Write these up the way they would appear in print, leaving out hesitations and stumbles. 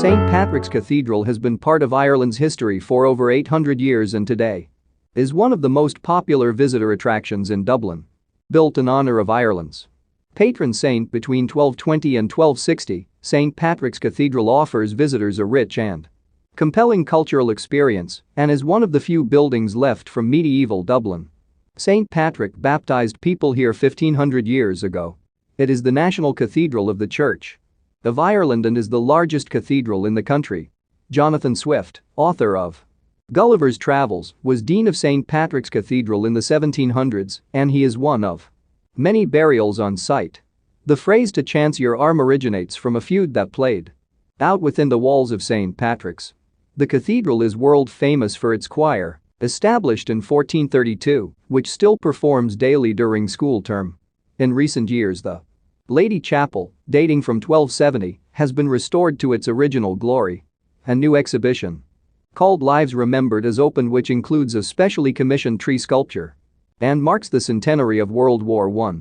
St. Patrick's Cathedral has been part of Ireland's history for over 800 years and today is one of the most popular visitor attractions in Dublin. Built in honor of Ireland's patron saint between 1220 and 1260, St. Patrick's Cathedral offers visitors a rich and compelling cultural experience and is one of the few buildings left from medieval Dublin. St. Patrick baptized people here 1500 years ago. It is the national cathedral of the Church of Ireland and is the largest cathedral in the country. Jonathan Swift, author of Gulliver's Travels, was Dean of St. Patrick's Cathedral in the 1700s, and he is one of many burials on site. The phrase "to chance your arm" originates from a feud that played out within the walls of St. Patrick's. The cathedral is world famous for its choir, established in 1432, which still performs daily during school term. In recent years, the Lady Chapel, dating from 1270, has been restored to its original glory. A new exhibition called Lives Remembered has opened, which includes a specially commissioned tree sculpture and marks the centenary of World War I.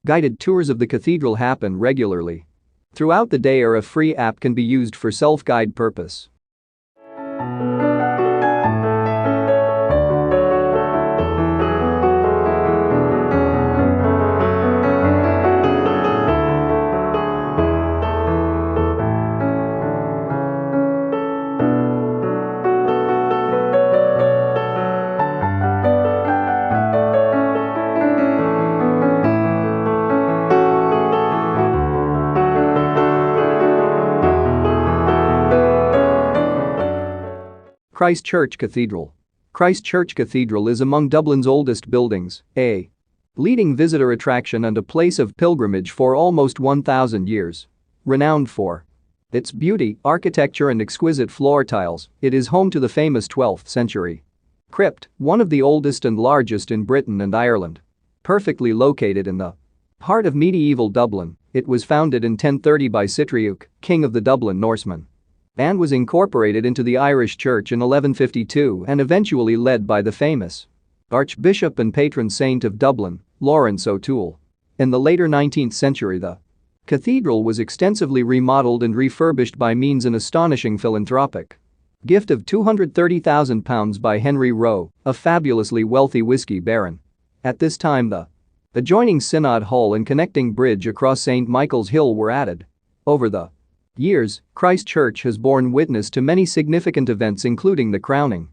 Guided tours of the cathedral happen regularly throughout the day, or a free app can be used for self-guide purpose. Christ Church Cathedral. Christ Church Cathedral is among Dublin's oldest buildings, a leading visitor attraction and a place of pilgrimage for almost 1,000 years. Renowned for its beauty, architecture and exquisite floor tiles, it is home to the famous 12th century crypt, one of the oldest and largest in Britain and Ireland. Perfectly located in the heart of medieval Dublin, it was founded in 1030 by Sitriuc, king of the Dublin Norsemen, and was incorporated into the Irish Church in 1152 and eventually led by the famous Archbishop and patron saint of Dublin, Lawrence O'Toole. In the later 19th century, the cathedral was extensively remodeled and refurbished by means an astonishing philanthropic gift of £230,000 by Henry Roe, a fabulously wealthy whiskey baron. At this time, the adjoining Synod Hall and connecting bridge across St. Michael's Hill were added. Over the years, Christ Church has borne witness to many significant events, including the crowning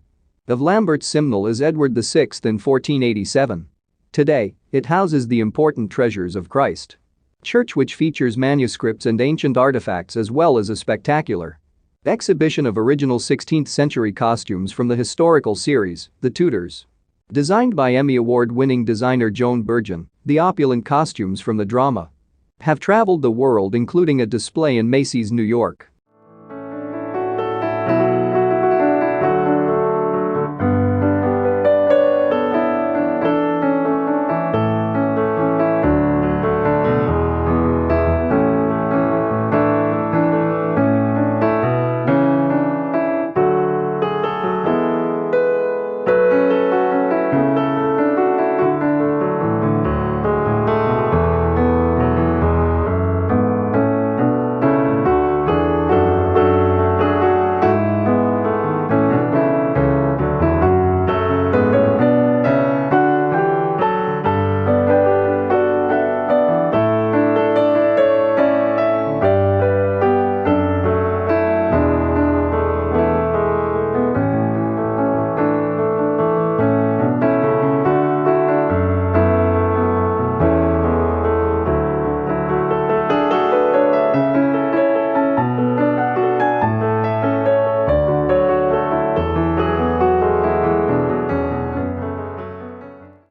of Lambert Simnel as Edward VI in 1487. Today, it houses the important Treasures of Christ Church, which features manuscripts and ancient artifacts, as well as a spectacular exhibition of original 16th century costumes from the historical series, The Tudors. Designed by Emmy Award-winning designer Joan Burgon, the opulent costumes from the drama have traveled the world, including a display in Macy's, New York.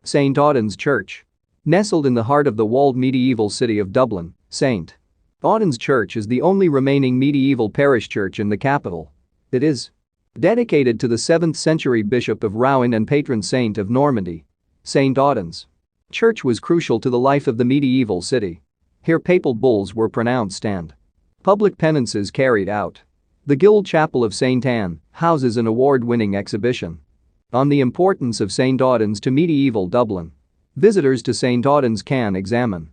St. Audun's Church. Nestled in the heart of the walled medieval city of Dublin, St. Audun's Church is the only remaining medieval parish church in the capital. It is dedicated to the 7th century Bishop of Rouen and patron saint of Normandy. St. Audun's Church was crucial to the life of the medieval city. Here papal bulls were pronounced and public penances carried out. The Guild Chapel of St. Anne houses an award-winning exhibition on the importance of St. Audun's to medieval Dublin. Visitors to St. Audun's can examine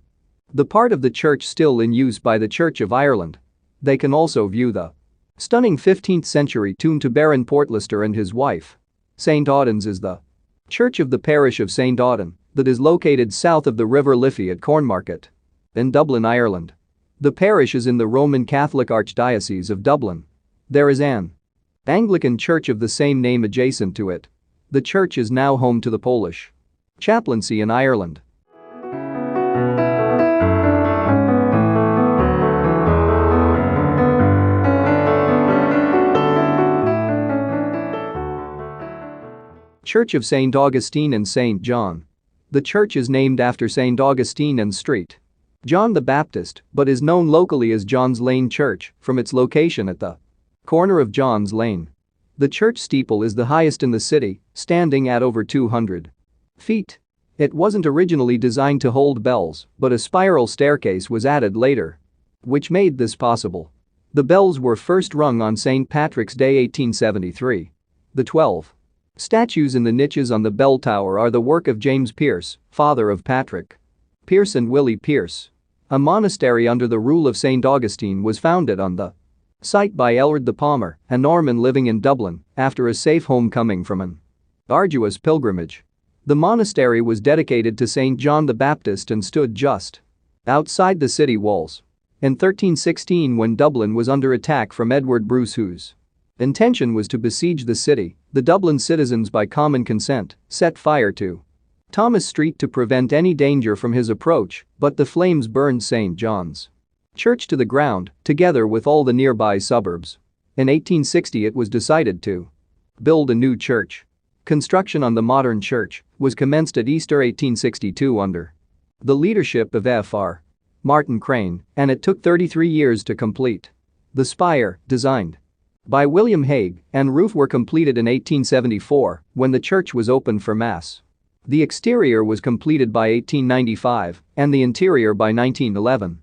the part of the church still in use by the Church of Ireland. They can also view the Stunning 15th century tomb to Baron Portlister and his wife. St. Audens is the church of the parish of St. Auden that is located south of the River Liffey at Cornmarket in Dublin, Ireland. The parish is in the Roman Catholic Archdiocese of Dublin. There is an Anglican church of the same name adjacent to it. The church is now home to the Polish chaplaincy in Ireland. Church of St. Augustine and St. John. The church is named after St. Augustine and St. John the Baptist but is known locally as John's Lane Church from its location at the corner of John's Lane. The church steeple is the highest in the city, standing at over 200 feet. It wasn't originally designed to hold bells, but a spiral staircase was added later, which made this possible. The bells were first rung on St. Patrick's Day 1873. The 12 statues in the niches on the bell tower are the work of James Pearce, father of Patrick Pearce and Willie Pearce. A monastery under the rule of St. Augustine was founded on the site by Elred the Palmer, a Norman living in Dublin, after a safe homecoming from an arduous pilgrimage. The monastery was dedicated to St. John the Baptist and stood just outside the city walls. In 1316, when Dublin was under attack from Edward Bruce, whose intention was to besiege the city, the Dublin citizens by common consent set fire to Thomas Street to prevent any danger from his approach, but the flames burned St. John's Church to the ground, together with all the nearby suburbs. In 1860 it was decided to build a new church. Construction on the modern church was commenced at Easter 1862 under the leadership of Fr. Martin Crane, and it took 33 years to complete. The spire, designed by William Hague, and roof were completed in 1874 when the church was opened for Mass. The exterior was completed by 1895 and the interior by 1911.